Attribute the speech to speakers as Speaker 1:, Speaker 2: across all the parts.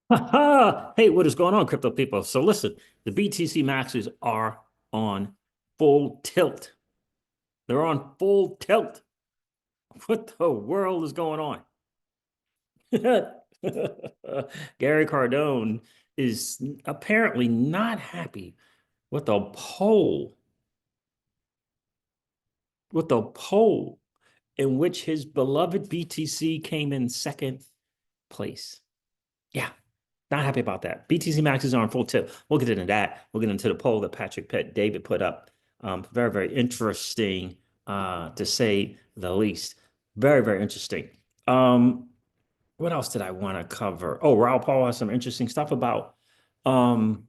Speaker 1: Hey, what is going on, crypto people? So listen, the BTC Maxis are on full tilt. They're on full tilt. What the world is going on? Gary Cardone is apparently not happy with the poll in which his beloved BTC came in second place. Yeah, not happy about that. BTC Max is on full tip. We'll get into that. We'll get into the poll that Patrick Pet David put up. Very, very interesting, to say the least. Very, very interesting. Um, what else did I want to cover? Oh, Raul Paul has some interesting stuff about, um,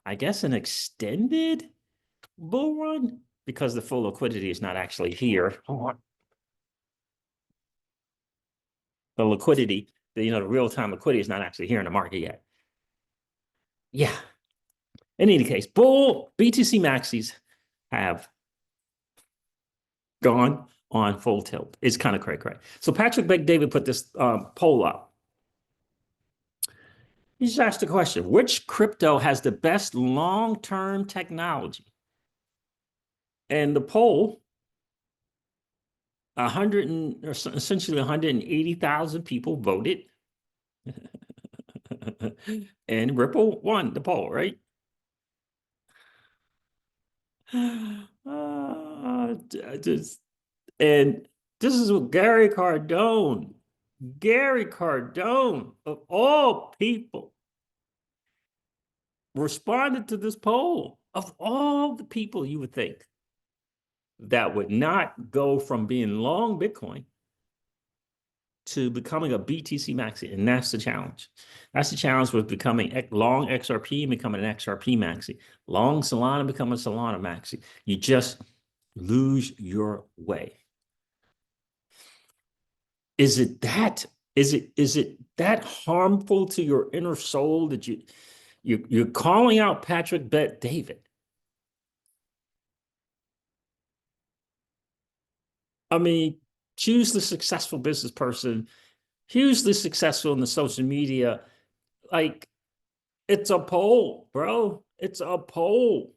Speaker 1: I guess, an extended bull run because the full liquidity is not actually here. The liquidity, the real-time liquidity is not actually here in the market yet. Yeah. In any case, bull BTC Maxis have gone on full tilt. It's kind of cray. So Patrick Beck David put this poll up. He just asked the question, which crypto has the best long-term technology? And the poll, 100 or essentially 180,000 people voted. And Ripple won the poll, right? Just, and this is what Gary Cardone, of all people, responded to this poll. Of all the people you would think that would not go from being long Bitcoin to becoming a BTC Maxi, and that's the challenge. That's the challenge with becoming long XRP and becoming an XRP Maxi. Long Solana, becoming a Solana Maxi. You just lose your way. Is it that? Is it that harmful to your inner soul that you're calling out Patrick Bet David? I mean, hugely successful business person, hugely successful in the social media. Like, it's a poll, bro. It's a poll.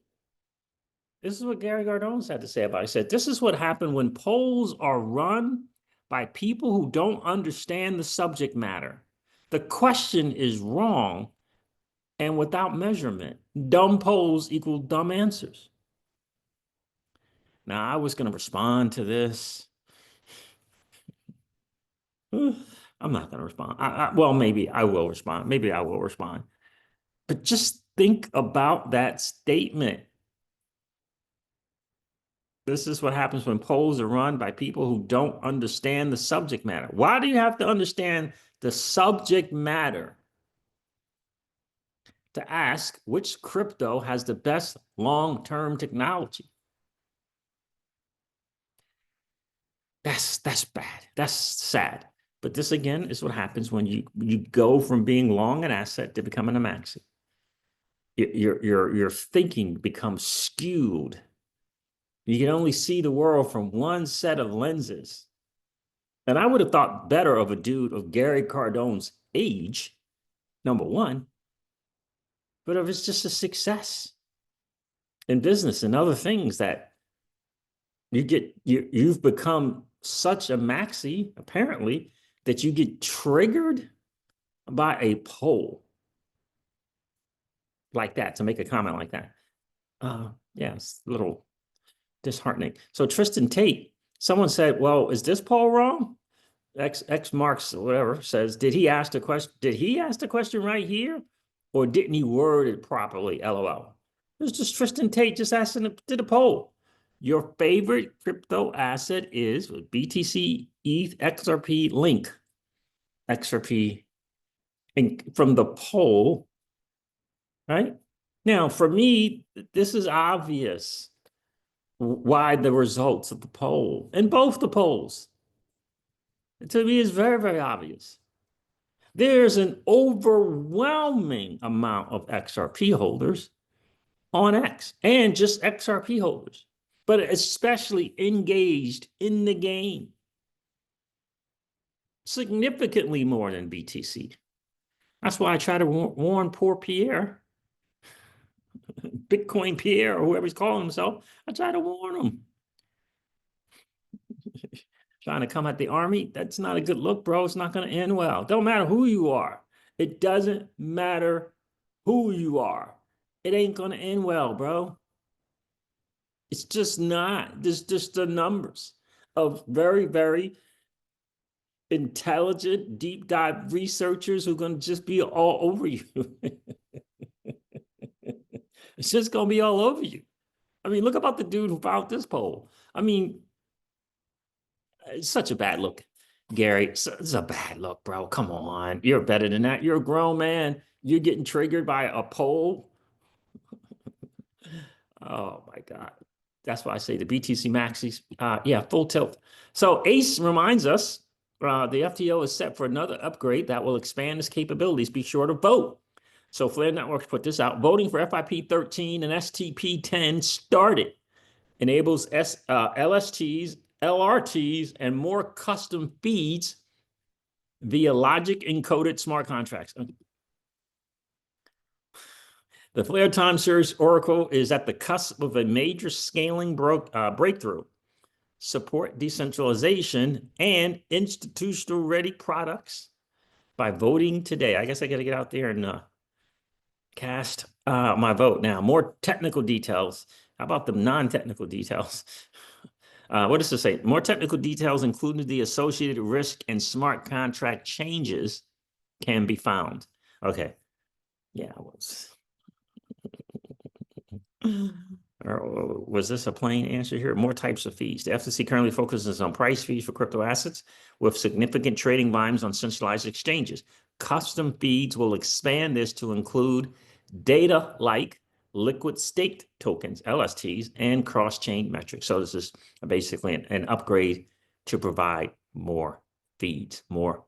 Speaker 1: This is what Gary Gardone's had to say about it. He said, this is what happened when polls are run by people who don't understand the subject matter. The question is wrong and without measurement. Dumb polls equal dumb answers. Now, I was going to respond to this. I'm not going to respond. Well, maybe I will respond. Maybe I will respond. But just think about that statement. This is what happens when polls are run by people who don't understand the subject matter. Why do you have to understand the subject matter to ask which crypto has the best long-term technology? That's bad. That's sad. But this again is what happens when you go from being long an asset to becoming a maxi. Your thinking becomes skewed. You can only see the world from one set of lenses. And I would have thought better of a dude of Gary Cardone's age, number one, but if it's just a success in business and other things that you've become such a maxi, apparently, that you get triggered by a poll like that, to make a comment like that. Yeah, it's a little disheartening. So Tristan Tate, someone said, well, is this poll wrong? X marks whatever says, did he ask the question? Did he ask the question right here, or didn't he word it properly? LOL. It was just Tristan Tate just asking, did a poll. Your favorite crypto asset is BTC ETH XRP link. XRP, and from the poll, right? Now, for me, this is obvious why the results of the poll, and both the polls, to me, is very, very obvious. There's an overwhelming amount of XRP holders on X and just XRP holders, but especially engaged in the game, significantly more than BTC. That's why I try to warn poor Pierre, Bitcoin Pierre, or whoever he's calling himself. I try to warn him. Trying to come at the army, that's not a good look, bro. It's not going to end well. Don't matter who you are. It doesn't matter who you are. It ain't going to end well, bro. It's just not. There's just the numbers of very, very intelligent, deep dive researchers who are going to just be all over you. It's just going to be all over you. I mean, look about the dude who found this poll. I mean, it's such a bad look, Gary. It's a bad look, bro. Come on. You're better than that. You're a grown man. You're getting triggered by a poll. Oh, my God. That's why I say the BTC Maxis. Yeah, full tilt. So Ace reminds us the FTO is set for another upgrade that will expand its capabilities. Be sure to vote. So Flare Networks put this out. Voting for FIP 13 and STP 10 started. Enables LSTs, LRTs, and more custom feeds via logic encoded smart contracts. The Flare Time Series Oracle is at the cusp of a major scaling breakthrough. Support decentralization and institutional ready products by voting today. I guess I got to get out there and cast my vote now. More technical details. How about the non-technical details? What does it say? More technical details, including the associated risk and smart contract changes, can be found. Okay. Yeah, was this a plain answer here? More types of fees. The FTC currently focuses on price fees for crypto assets with significant trading volumes on centralized exchanges. Custom feeds will expand this to include data like liquid staked tokens, LSTs, and cross-chain metrics. So this is basically an upgrade to provide more feeds, more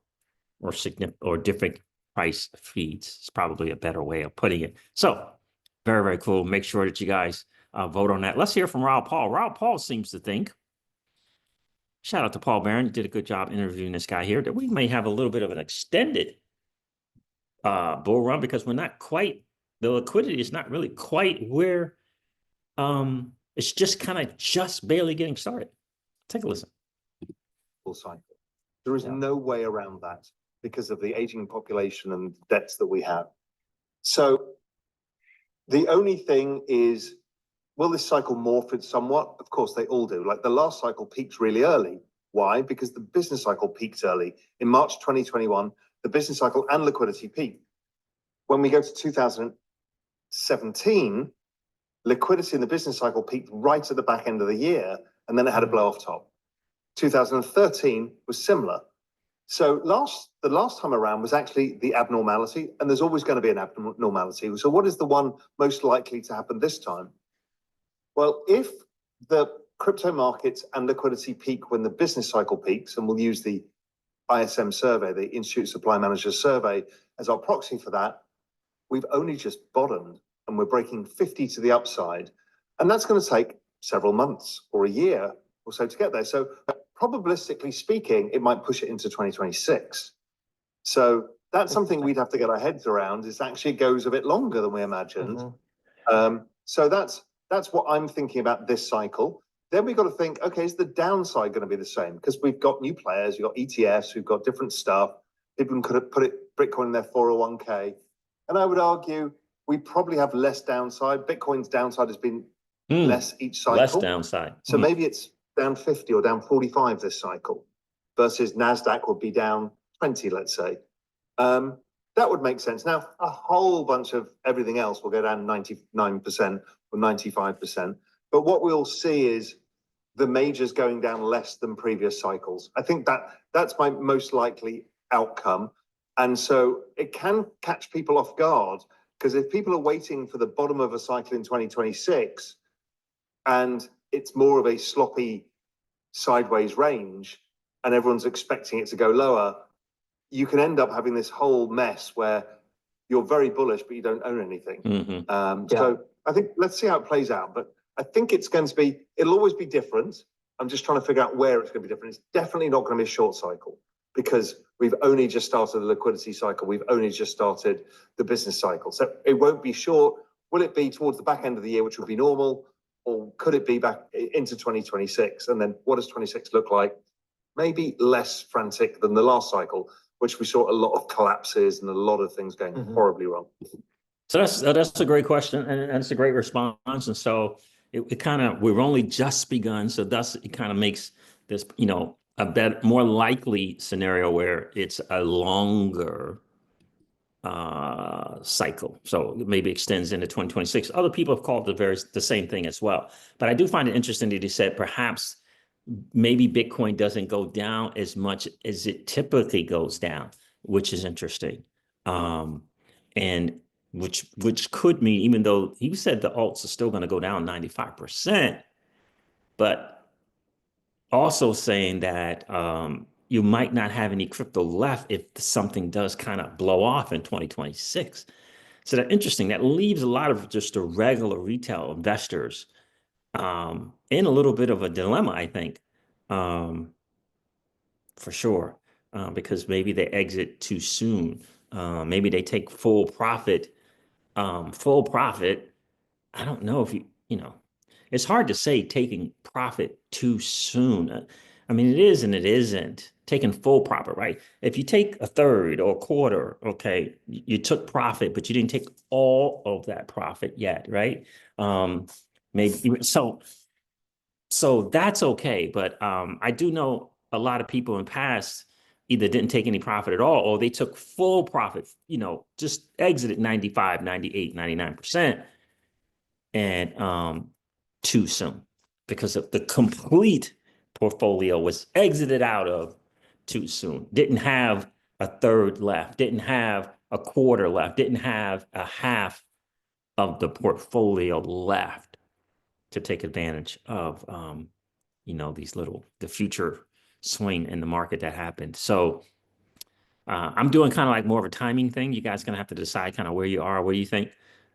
Speaker 1: or significant or different price feeds. It's probably a better way of putting it. So very, very cool. Make sure that you guys vote on that. Let's hear from Raoul Paul. Raoul Paul seems to think, shout out to Paul Barron, you did a good job interviewing this guy here, that we may have a little bit of an extended bull run because we're not quite, the liquidity is not really quite where it's just kind of just barely getting started. Take a listen.
Speaker 2: Full cycle. There is no way around that because of the aging population and debts that we have. So the only thing is, will this cycle morph it somewhat? Of course, they all do. Like the last cycle peaked really early. Why? Because the business cycle peaked early. In March 2021, the business cycle and liquidity peaked. When we go to 2017, liquidity in the business cycle peaked right at the back end of the year, and then it had a blow off top. 2013 was similar. So the last time around was actually the abnormality, and there's always going to be an abnormality. So what is the one most likely to happen this time? Well, if the crypto markets and liquidity peak when the business cycle peaks, and we'll use the ISM survey, the Institute Supply Manager survey, as our proxy for that, we've only just bottomed and we're breaking 50 to the upside. And that's going to take several months or a year or so to get there. So probabilistically speaking, it might push it into 2026. So that's something we'd have to get our heads around, is actually it goes a bit longer than we imagined. So that's what I'm thinking about this cycle. Then we've got to think, okay, is the downside going to be the same? Because we've got new players, you've got ETFs, we've got different stuff. People could have put Bitcoin in their 401k. And I would argue we probably have less downside. Bitcoin's downside has been less each cycle.
Speaker 1: Less downside.
Speaker 2: So maybe it's down 50 or down 45 this cycle versus NASDAQ would be down 20, let's say. That would make sense. Now, a whole bunch of everything else will go down 99% or 95%. But what we'll see is the majors going down less than previous cycles. I think that's my most likely outcome. And so it can catch people off guard, because if people are waiting for the bottom of a cycle in 2026 and it's more of a sloppy sideways range and everyone's expecting it to go lower, you can end up having this whole mess where you're very bullish, but you don't own anything. So I think let's see how it plays out. But I think it's going to be, it'll always be different. I'm just trying to figure out where it's going to be different. It's definitely not going to be a short cycle, because We've only just started the liquidity cycle. We've only just started the business cycle. So it won't be short. Will it be towards the back end of the year, which would be normal? Or could it be back into 2026? And then what does 26 look like? Maybe less frantic than the last cycle, which we saw a lot of collapses and a lot of things going horribly wrong.
Speaker 1: So that's a great question, and that's a great response. And so it kind of, we've only just begun. So thus it kind of makes this, you know, a better, more likely scenario where it's a longer cycle. So it maybe extends into 2026. Other people have called the same thing as well. But I do find it interesting that he said perhaps maybe Bitcoin doesn't go down as much as it typically goes down, which is interesting. And which could mean, even though he said the alts are still going to go down 95%, but also saying that you might not have any crypto left if something does kind of blow off in 2026. So that's interesting. That leaves a lot of just the regular retail investors in a little bit of a dilemma, I think, for sure, because maybe they exit too soon. Maybe they take full profit. Full profit. I don't know if you know, it's hard to say taking profit too soon. I mean, it is and it isn't taking full profit, right? If you take a third or a quarter, okay, you took profit, but you didn't take all of that profit yet, right? Maybe so that's okay. But I do know a lot of people in the past either didn't take any profit at all, or they took full profit, you know, just exited 95, 98, 99%. And too soon because of the complete portfolio was exited out of too soon. Didn't have a third left, didn't have a quarter left, didn't have a half of the portfolio left to take advantage of you know, the future swing in the market that happened. So I'm doing kind of like more of a timing thing. You guys gonna have to decide kind of where you are, what do you think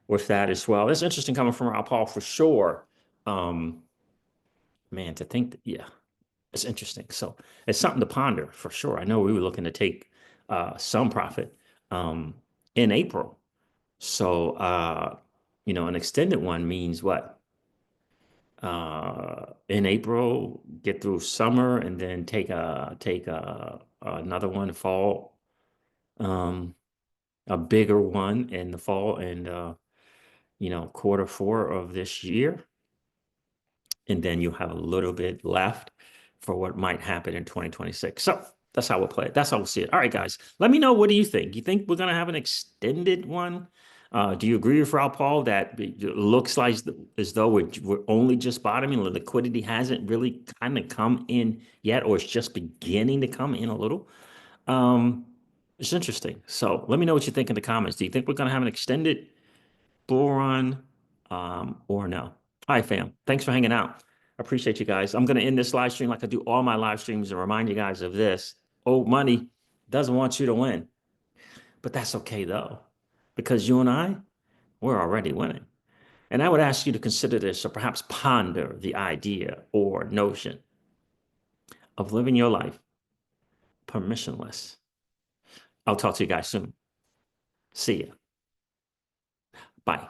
Speaker 1: with that as well. That's interesting coming from Raul Paul for sure. Man, to think that, yeah, it's interesting. So it's something to ponder for sure. I know we were looking to take some profit in April. So you know, an extended one means what? In April, get through summer and then take another one fall. A bigger one in the fall and you know, Q4 of this year. And then you have a little bit left for what might happen in 2026. So that's how we'll play it. That's how we'll see it. All right, guys, let me know. What do you think? You think we're going to have an extended one? Do you agree with Raul Paul that it looks like as though we're only just bottoming? The liquidity hasn't really kind of come in yet, or it's just beginning to come in a little? It's interesting. So let me know what you think in the comments. Do you think we're going to have an extended bull run or no? All right, fam. Thanks for hanging out. I appreciate you guys. I'm going to end this live stream like I do all my live streams and remind you guys of this. Old money doesn't want you to win. But that's okay, though, because you and I, we're already winning. And I would ask you to consider this or perhaps ponder the idea or notion of living your life permissionless. I'll talk to you guys soon. See ya. Bye.